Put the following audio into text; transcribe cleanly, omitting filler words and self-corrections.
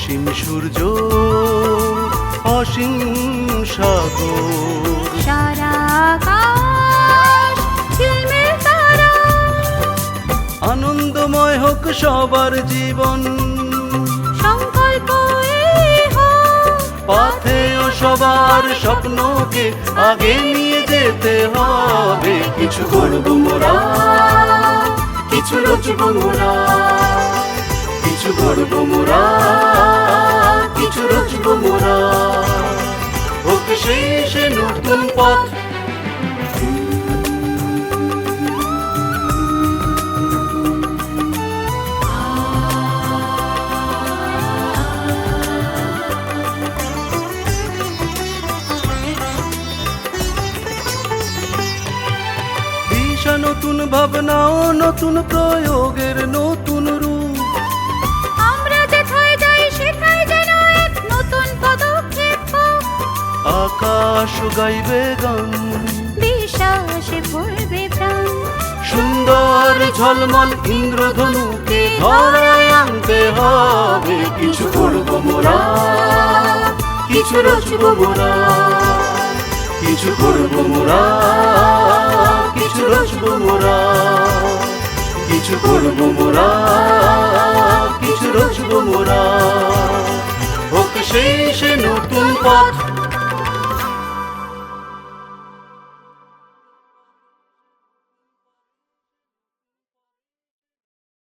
অসীম সূর্য অসীম সাগর, সারা আকাশ ঝিলমিল তারা, আনন্দময় হোক সবার জীবন, সংকল্প এই হোক পথে ও সবার স্বপ্নকে আগে নিয়ে যেতে হবে। কিছু করব মোরা, কিছু রচব মোরা, কিছু করব মোরা, কিছু রচব মোরা, হোক সেই সে নতুন পথ। দিশা নতুন ভাবনা ও নতুন প্রয়োগের নতুন রূপ, আমরা যেথায় যাই সেথায় যেন এক নতুন পদক্ষেপ হোক। আকাশ গাইবে গান, বিশ্বাসে ভরবে প্রাণ, সুন্দর ঝলমল ইন্দ্রধনুকে ধরায় আনতে হবে। কিছু করব মোরা, কিছু রচব মোরা, কিছু করব মোরা, কিছু রচব মোরা, কিছু করব মোরা, কিছু রচব মোরা, হোক সেই সে নতুন পথ।